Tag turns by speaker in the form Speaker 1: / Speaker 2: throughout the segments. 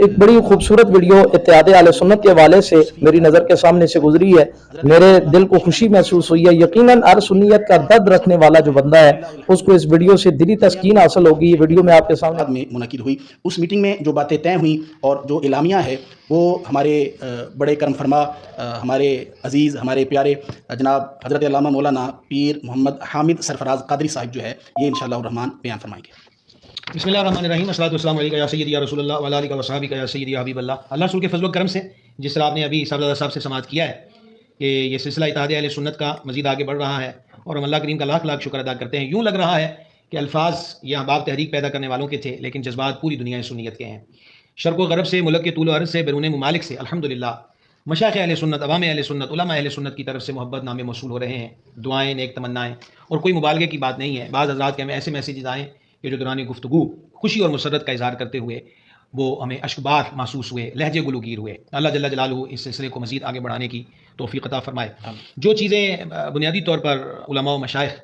Speaker 1: एक बड़ी खूबसूरत वीडियो इत्तेहाद अहले सुन्नत के हवाले से मेरी नज़र के सामने से गुजरी है। मेरे दिल को खुशी महसूस हुई है। यकीनन हर सुन्नियत का दर्द रखने वाला जो बंदा है उसको इस वीडियो से दिली तस्कीन हासिल होगी। ये वीडियो मैं आपके सामने
Speaker 2: में मुनक़िद हुई। उस मीटिंग में जो बातें तय हुई और जो एलामिया है वो हमारे बड़े करम फरमा हमारे अज़ीज़ हमारे प्यारे जनाब हज़रत अल्लामा मौलाना पीर मोहम्मद हामिद सरफराज कादरी साहिब जो है ये इंशाअल्लाह रहमान बयान फरमाएंगे।
Speaker 3: बिस्मिल्लाहिर्रहमानिर्रहीम अस्सलातु वस्सलामु अलैका या सय्यदी या रसूलल्लाह व अला आलिका व सहाबिका या सय्यदी या हबीबल्लाह। अल्लाह रसूल के फजल व करम से जिस तरह आपने अभी साहब से समाअत किया है कि ये सिलसिला इत्तेहाद अहले सुन्नत का मज़ीद आगे बढ़ रहा है और हम अल्लाह करीम का लाख लाख शुक्र अदा करते हैं। यूँ लग रहा है कि अल्फाज ये अहबाब तहरीक पैदा करने वालों के थे, लेकिन जज्बात पूरी दुनिया सुन्नियत के हैं। शर्क़ व ग़रब से, मुल्क के तूल व अर्ज़ से, बैरून ममालिक से अल्हम्दुलिल्लाह मशाइख़ अहले सुन्नत, अवाम अहले सुन्नत, उलमा अहले सुन्नत की तरफ से मोहब्बत नामे मौसूल हो रहे हैं, दुआएँ, नेक तमन्नाएँ, और कोई मुबालगे की बात नहीं है। बाज़ हज़रात के हमें ऐसे मैसेजेस आए कि जो दौरान गुफ्तगू खुशी और मुसरत का इज़हार करते हुए वो हमें अश्कबार महसूस हुए, लहजे गुलूगीर हुए। अल्लाह जल्ल जलालुहु इस सिलसिले को मज़ीद आगे बढ़ाने की तौफ़ीक़ अता फ़रमाए। जो चीज़ें बुनियादी तौर पर उलमा व मशाइख़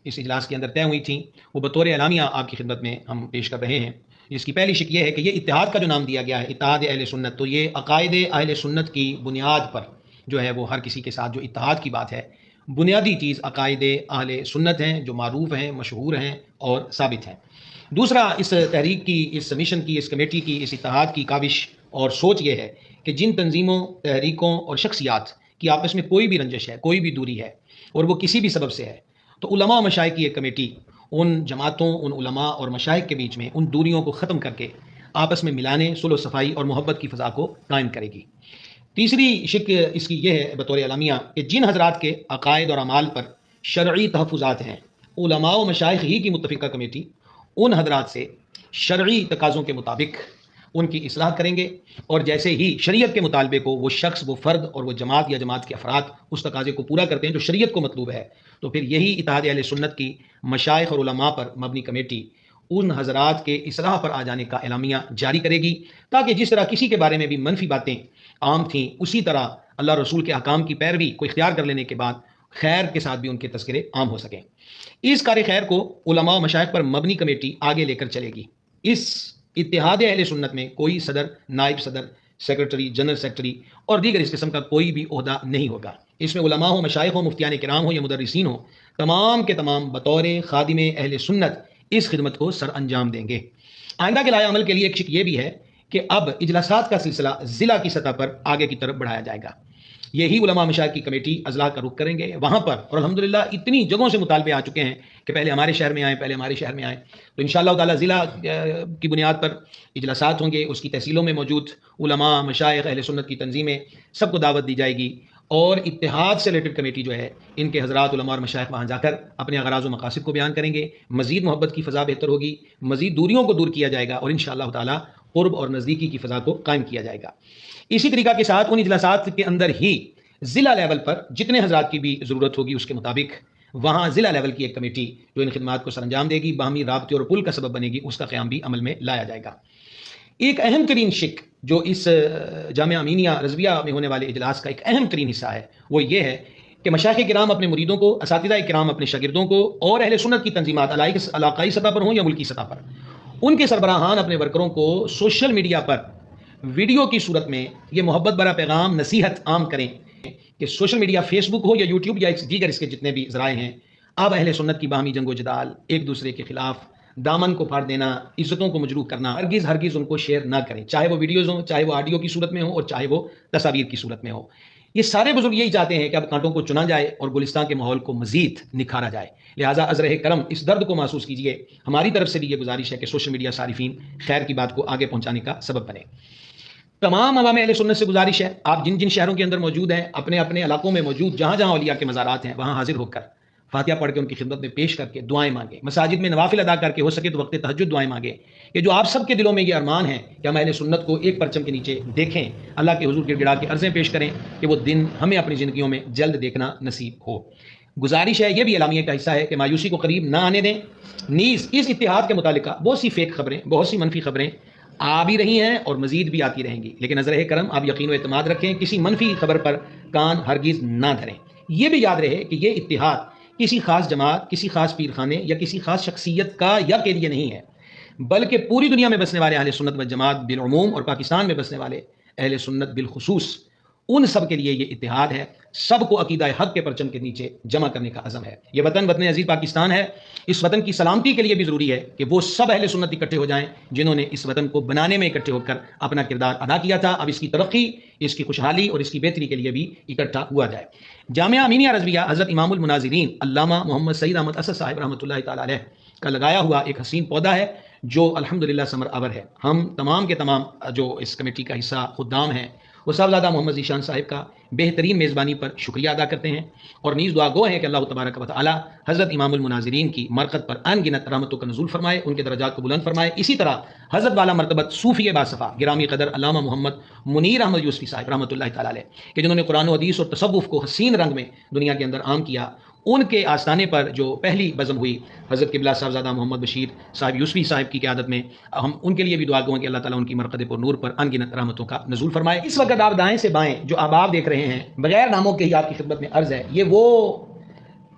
Speaker 3: इस इजलास के अंदर तय हुई थी वो बतौर एलामिया आपकी खिदमत में हम पेश कर रहे हैं। इसकी पहली शिक ये है कि ये इत्तेहाद का जो नाम दिया गया है, इत्तेहाद अहले सुन्नत, तो ये अकायद अहले सुन्नत की बुनियाद पर जो है वो हर किसी के साथ जो इत्तेहाद की बात है, बुनियादी चीज़ अकायद अहले सुन्नत हैं जो मारूफ़ हैं, मशहूर हैं और साबित हैं। दूसरा, इस तहरीक की, इस मिशन की, इस कमेटी की, इस इत्तेहाद की काविश और सोच ये है कि जिन तंजीमों, तहरीकों और शख्सियात की आपस में कोई भी रंजिश है, कोई भी दूरी है और वो किसी भी सबब से है, तो उलमा और मशाइख की एक कमेटी उन जमातों, उन उलमा और मशाइख के बीच में उन दूरियों को ख़त्म करके आपस में मिलाने, सुलह सफ़ाई और मोहब्बत की फ़ज़ा को कायम करेगी। तीसरी शिक इसकी यह है बतौर अलामिया कि जिन हज़रात के अकायद और अमाल पर शरई तहफ़्फ़ुज़ात हैं, उलमा व मशाइख ही की मुत्तफ़िक़ा कमेटी उन हज़रात से शरई तकाज़ों के मुताबिक उनकी इस्लाह करेंगे और जैसे ही शरीयत के मुतालबे को वो शख्स, वो फ़र्द और वो जमात या जमात के अफराद उस तकाज़े को पूरा करते हैं जो शरीयत को मतलूब है, तो फिर यही इत्तेहाद अहले सुन्नत की मशाइख और उलमा पर मबनी कमेटी उन हज़रात के इस्लाह पर आ जाने का एलामिया जारी करेगी, ताकि जिस तरह किसी के बारे में भी मनफी बातें आम थीं, उसी तरह अल्लाह रसूल के अहकाम की पैरवी को इख्तियार कर लेने के बाद खैर के साथ भी उनके तज़किरे आम हो सकें। इस कार्य खैर को उलमा व मशाइख पर मबनी कमेटी आगे लेकर चलेगी। इस इत्तेहाद अहले सुन्नत में कोई सदर, नायब सदर, सेक्रेटरी, जनरल सेक्रेटरी और दीगर इस किस्म का कोई भी ओहदा नहीं होगा। इसमें उलमा हो, मशाइख हो, मुफ्तियान किराम हो या मुदर्रिसीन हो, तमाम के तमाम बतौर खादिम अहले सुन्नत इस खिदमत को सर अंजाम देंगे। आइंदा के लाए अमल के लिए एक शिक ये भी है कि अब इजलासात का सिलसिला ज़िला की सतह पर आगे की तरफ बढ़ाया जाएगा। यही उलमा मशाइख की कमेटी अजला का रुख करेंगे वहाँ पर, और अल्हम्दुलिल्लाह इतनी जगहों से मुतालबे आ चुके हैं कि पहले हमारे शहर में आए, पहले हमारे शहर में आए, तो इंशाअल्लाह ताला ज़िला की बुनियाद पर इजलासात होंगे। उसकी तहसीलों में मौजूद उलमा, मशाइख, अहले सुन्नत की तंजीमें सबको दावत दी जाएगी और इत्तेहाद से रिलेटेड कमेटी जो है इनके हज़रात उलमा और मशाइख वहाँ जाकर अपने अगराज़ व मकासिद को बयान करेंगे। मज़ीद मोहब्बत की फ़ज़ा बेहतर होगी, मज़ीद दूरियों को दूर किया जाएगा और इंशाअल्लाह ताला क़ुर्ब और नज़दीकी की फ़ज़ा को कायम किया जाएगा। इसी तरीक़ा के साथ उन इजलासात के अंदर ही ज़िला लेवल पर जितने हज़रात की भी ज़रूरत होगी उसके मुताबिक वहाँ ज़िला लेवल की एक कमेटी जो इन खिदमात को सरअंजाम देगी, बाहमी राब्ते और पुल का सबब बनेगी, उसका क़याम भी अमल में लाया जाएगा। एक अहम तरीन शिक जो इस जामिया अमीनिया रज़विया में होने वाले इजलास का एक अहम तरीन हिस्सा है वो ये है कि मशाइख़ किराम अपने मुरीदों को, असातिज़ा किराम अपने शागिर्दों को और अहले सुन्नत की तंजीमात इलाक़ाई सतह पर हों या मुल्की सतह पर, उनके सरबराहान अपने वर्करों को सोशल मीडिया पर वीडियो की सूरत में ये मोहब्बत भरा पैगाम नसीहत आम करें कि सोशल मीडिया, फेसबुक हो या यूट्यूब या दीगर इसके जितने भी ज़राए हैं, अब अहले सुन्नत की बाहमी जंगो जदाल, एक दूसरे के खिलाफ दामन को फाड़ देना, इज़्ज़तों को मजरूह करना, हरगिज़ उनको शेयर ना करें, चाहे वो वीडियोज़ हों, चाहे वो ऑडियो की सूरत में हो और चाहे वो तस्वीर की सूरत में हो। ये सारे बुजुर्ग यही चाहते हैं कि अब कांटों को चुना जाए और गुलिस्तान के माहौल को मज़ीद निखारा जाए। लिहाजा अज़र करम इस दर्द को महसूस कीजिए। हमारी तरफ से भी ये गुजारिश है कि सोशल मीडिया सारिफीन खैर की बात को आगे पहुँचाने का सबब बने। तमाम अवाम अहले सुन्नत से गुजारिश है, आप जिन जिन शहरों के अंदर मौजूद हैं, अपने अपने इलाकों में मौजूद जहाँ जहाँ औलिया के मज़ारात हैं वहाँ हाजिर होकर फातिहा पढ़ के उनकी खिदमत में पेश करके दुआएं मांगे, मसाजिद में नवाफिल अदा करके हो सके तो वक्त तहज्जुद दुआएं मांगे कि जो आप सब के दिलों में ये अरमान है कि हम अहले सुन्नत को एक परचम के नीचे देखें, अल्लाह के हुजूर गिड़गिड़ा के अर्ज़ें पेश करें कि वो दिन हमें अपनी ज़िंदगियों में जल्द देखना नसीब हो। गुजारिश है, ये भी एलामिया का हिस्सा है कि मायूसी को करीब ना आने दें। नीज़ इस इत्तेहाद के मुतालिका बहुत सी फेक खबरें, बहुत सी मनफी खबरें आ भी रही हैं और मज़ीद भी आती रहेंगी, लेकिन नज़र करम आप यकीन व एतमाद रखें, किसी मनफी खबर पर कान हरगिज़ ना धरें। यह भी याद रहे कि यह इत्तेहाद किसी खास जमात, किसी खास पीर खाने या किसी खास शख्सियत का या के लिए नहीं है। بلکہ پوری دنیا میں بسنے والے اہل سنت و جماعت بالعموم اور پاکستان میں بسنے والے اہل سنت بالخصوص، ان سب کے لیے یہ اتحاد ہے، سب کو عقیدہ حق کے پرچم کے نیچے جمع کرنے کا عزم ہے۔ یہ وطن عزیز پاکستان ہے، اس وطن کی سلامتی کے لیے بھی ضروری ہے کہ وہ سب اہل سنت اکٹھے ہو جائیں جنہوں نے اس وطن کو بنانے میں اکٹھے ہو کر اپنا کردار ادا کیا تھا، اب اس کی ترقی، اس کی خوشحالی اور اس کی بہتری کے لیے بھی اکٹھا ہوا جائے۔ جامعہ امینیہ رضویہ حضرت امام المناظرین علامہ محمد سعید احمد اسد صاحب رحمۃ اللہ تعالی علیہ کا لگایا ہوا ایک حسین پودا ہے جو الحمدللہ ثمر آور ہے۔ ہم تمام کے تمام جو اس کمیٹی کا حصہ خدام ہیں، وہ صاحبزادہ محمد ذیشان صاحب کا بہترین میزبانی پر شکریہ ادا کرتے ہیں اور نیز دعا گو ہیں کہ اللہ تبارک و تعالی حضرت امام المناظرین کی مرقد پر ان گنت رحمتوں کا نزول فرمائے، ان کے درجات کو بلند فرمائے۔ اسی طرح حضرت والا مرتبت صوفی باصفا گرامی قدر علامہ محمد منیر احمد یوسفی صاحب رحمۃ اللہ تعالی علیہ کہ جنہوں نے قرآن و حدیث اور تصوف کو حسین رنگ میں دنیا کے اندر عام کیا، ان کے آستانے پر جو پہلی بزم ہوئی حضرت قبلہ صاحبزادہ محمد بشیر صاحب یوسفی صاحب کی قیادت میں، ہم ان کے لیے بھی دعا گو ہیں کہ اللہ تعالیٰ ان کی مرقد پر نور پر ان گنت رحمتوں کا نزول فرمائے۔ اس وقت آپ دائیں سے بائیں جو آپ دیکھ رہے ہیں، بغیر ناموں کے ہی آپ کی خدمت میں عرض ہے، یہ وہ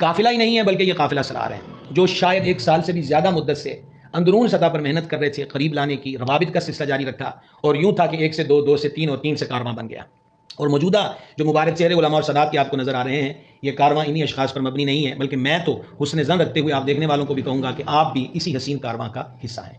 Speaker 3: قافلہ ہی نہیں ہے بلکہ یہ قافلہ سرار ہے جو شاید 1 سال سے بھی زیادہ مدت سے اندرون سطح پر محنت کر رہے تھے، قریب لانے کی روابط کا سلسلہ جاری رکھا، اور یوں تھا کہ 1 سے 2، 2 سے 3 اور 3 سے کارواں بن گیا۔ اور موجودہ جو مبارک چہرے علماء اور سادات کے آپ کو نظر آ رہے ہیں، یہ کارواں انہی اشخاص پر مبنی نہیں ہے، بلکہ میں تو حسن ظن رکھتے ہوئے آپ دیکھنے والوں کو بھی کہوں گا کہ آپ بھی اسی حسین کارواں کا حصہ ہیں۔